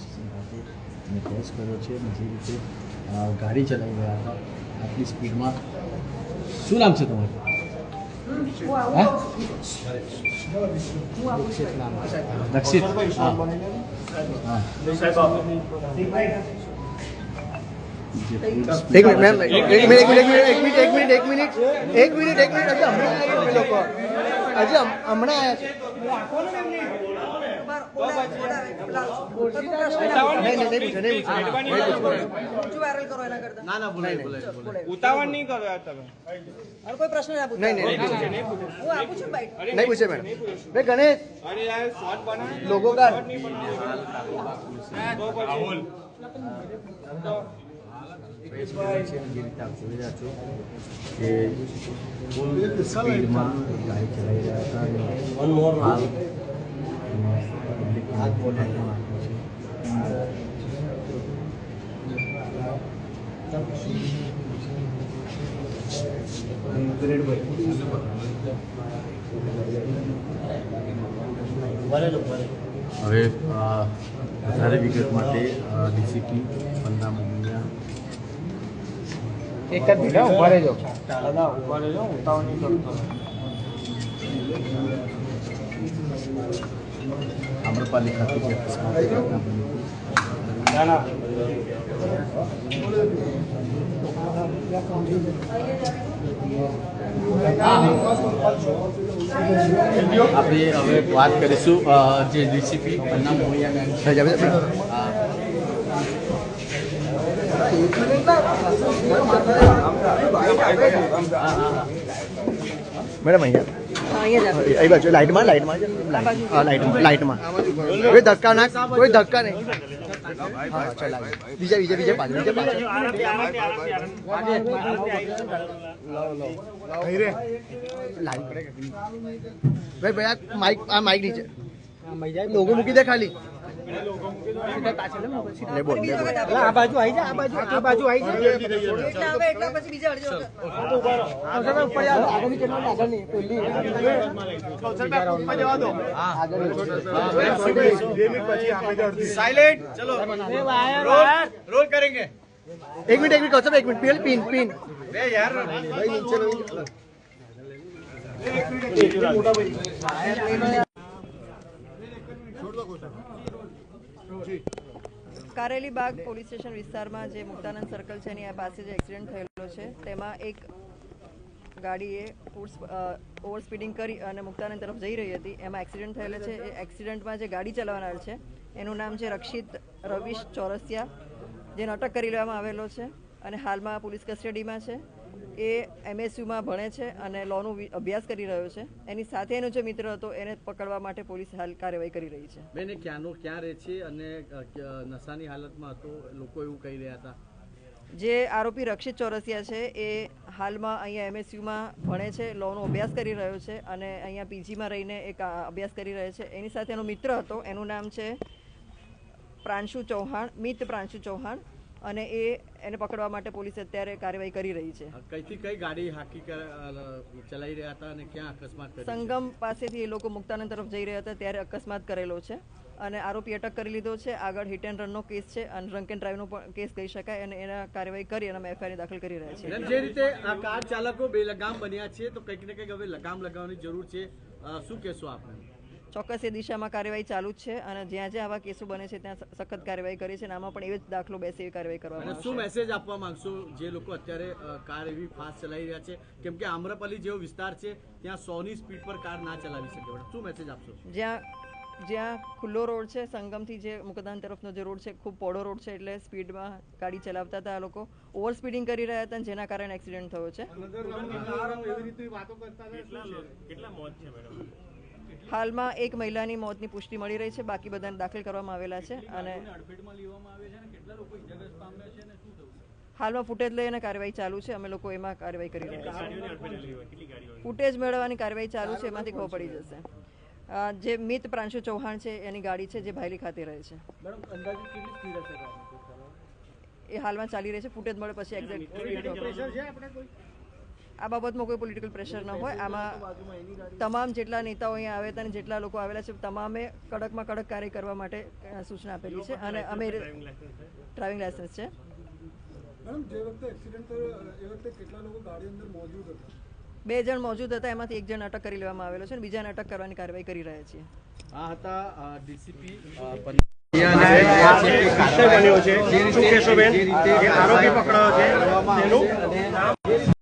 Station ખાતે અને case કર્યો છે અને જે રીતે ગાડી ચલાવી રહ્યા હતા આટલી સ્પીડમાં. શું નામ છે તમારું? દક્ષિત. હા एक मिनट मैम एक मिनट अजय हमने आया ઉતાવળ નહીં કરો યાર તમે. कोई प्रश्न नहीं पूछे मैडम. भाई गणेश અરે યાર શોર્ટ બના लोगों का જે રીતે આપ જોઈ રહ્યા છો કે ફૂલ સ્પીડમાં ગાડી ચલાવી રહ્યા હતા અને હાલ પબ્લિકને ધ્યાનમાં આપ્યું છે. હવે વધારે વિગત માટે ડીસીપી પન્ના મોમિયા एक कर बेटा ऊपर है जो દાદા ઉભા રહેજો ઉતાવળ નહીં કરતો. આમ્રપાલી ખાતે જે અકસ્માત ઘટના બની હતી ના ના આપણે હવે વાત કરીશું જે ડીસીપી પન્ના મોમિયા મેમ છે. मैडम अही बाजू लाइट में लाइट में कोई धक्का ना कोई धक्का नहीं. हाँ चला बीजे बीजे बीजे पाँच बीजे पाँच भाई भैया माइक माइक नीचे लोगो मूकी दे खाली नहीं बोल आ बाजू आई जा आ बाजू आई जा પછી બીજા અડજો ઉપર યાર આગળ ની કેનો આગળ ની પેલી ઉપર જવા દો આગળ 2 મિનિટ પછી આપણે અડધી સાइलेंट चलो रोल करेंगे 1 मिनट कौशल 1 मिनट पिन पिन बे यार भाई नीचे नहीं मोटा भाई छोड़ दो कौशल. કારેલી બાગ પોલીસ સ્ટેશન વિસ્તારમાં જે મુક્તાનંદ સર્કલ છે એની પાસે જે એક્સિડન્ટ થયેલો છે તેમાં એક ગાડીએ ઓવર સ્પીડિંગ કરી અને મુક્તાનંદ તરફ જઈ રહી હતી. એમાં એક્સિડન્ટ થયેલો છે. એ એક્સિડન્ટમાં જે ગાડી ચલાવનાર છે એનું નામ છે રક્ષિત રવિશ ચોરસિયા, જેને અટક કરી લેવામાં આવેલો છે અને હાલમાં પોલીસ કસ્ટડીમાં છે. એ MSUમાં ભણે છે અને લોનો અભ્યાસ કરી રહ્યો છે. એની સાથે એનો જે મિત્ર હતો એને પકડવા માટે પોલીસ હાલ કાર્યવાહી કરી રહી છે. બેન ક્યાં રહે છે અને નશાની હાલતમાં હતો લોકો એવું કહી રહ્યા હતા? જે આરોપી રક્ષિત ચોરસિયા છે એ હાલમાં અહીંયા MSUમાં ભણે છે, લોનો અભ્યાસ કરી રહ્યો છે અને અહીંયા PGમાં રહીને એક અભ્યાસ કરી રહ્યો છે. એની સાથે એનો મિત્ર હતો, એનું નામ છે પ્રાંશુ ચૌહાણ, મિત પ્રાંશુ ચૌહાણ, અને એને પકડવા માટે પોલીસ અત્યારે કાર્યવાહી કરી રહી છે. કઈથી કઈ ગાડી હાકી ચલાવી રહ્યા હતા અને ક્યાં અકસ્માત કર્યો? સંગમ પાસેથી એ લોકો મુક્તાનંદ તરફ જઈ રહ્યા હતા ત્યારે અકસ્માત કરેલો છે અને આરોપી અટક કરી લીધો છે. આગળ હિટ એન્ડ રનનો કેસ છે અને ડ્રંક એન્ડ ડ્રાઈવનો પણ કેસ કહી શકાય અને એના કાર્યવાહી કરી અને અમે FIR દાખલ કરી રહ્યા છીએ. જે રીતે આ કાર ચાલકો બેલગામ બન્યા છે તો કંઈક ને કંઈક હવે લગામ લગાવવાની જરૂર છે, શું કહેશો આપણે? ચોક્કસ એ દિશામાં કાર્યવાહી ચાલુ જ છે અને જ્યાં જ્યાં આવા કેસો બને છે ત્યાં સખત કાર્યવાહી કરી છે અને આમાં પણ એવો જ દાખલો બેસે એવી કાર્યવાહી કરવામાં આવશે. શું મેસેજ આપવા માંગશો જે લોકો અત્યારે કાર એવી ફાસ્ટ ચલાવી રહ્યા છે, કેમ કે આમ્રપાલી જેવો વિસ્તાર છે ત્યાં 100ની સ્પીડ પર કાર ના ચલાવી શકે, શું મેસેજ આપશો? જ્યાં ખુલ્લો રોડ છે, સંગમથી જે મુકદાન તરફનો જે રોડ છે ખૂબ પહોળો રોડ છે એટલે સ્પીડમાં ગાડી ચલાવતા હતા આ લોકો, ઓવર સ્પીડિંગ કરી રહ્યા હતા જેના કારણે એક્સિડન્ટ થયો છે. હાલમાં એક મહિલાની મોતની પુષ્ટિ મળી રહી છે, બાકી બધાને દાખલ કરવામાં આવેલા છે અને હાલમાં ફૂટેજ લઈને કાર્યવાહી ચાલુ છે. અમે લોકો એમાં કાર્યવાહી કરી રહ્યા છીએ. ફૂટેજ મેળવવાની કાર્યવાહી ચાલુ છે, એમાંથી ખબર પડી જશે. જે મિત પ્રાંશુ ચૌહાણ છે એની ગાડી છે જે ભાયલી ખાતે રહે છે. એ હાલમાં ચાલી રહી છે. ફૂટેજ મળે પછી એક્ઝેક્ટ આ બાબતમાં કોઈ પોલિટિકલ પ્રેશર ન હોય. આમાં તમામ જેટલા નેતાઓ અહીંયા આવ્યા હતા અને જેટલા લોકો આવેલા છે તમામે કડકમાં કડક કાર્ય કરવા માટે સૂચના આપેલી છે. અને અમે ડ્રાઇવિંગ લાયસન્સ છે. મેડમ, જે વખતે એક્સિડન્ટ થયો એ વખતે કેટલા લોકો ગાડી અંદર મોજૂદ હતા? 2 જણ મોજૂદ હતા, એમાંથી 1 જણ અટક કરી લેવામાં આવેલો છે અને બીજાને અટક કરવાની કાર્યવાહી કરી રહ્યા છીએ. આ હતા ડીસીપી બન્યો છે શું કહેશો બેન? આરોપી પકડાયો છે.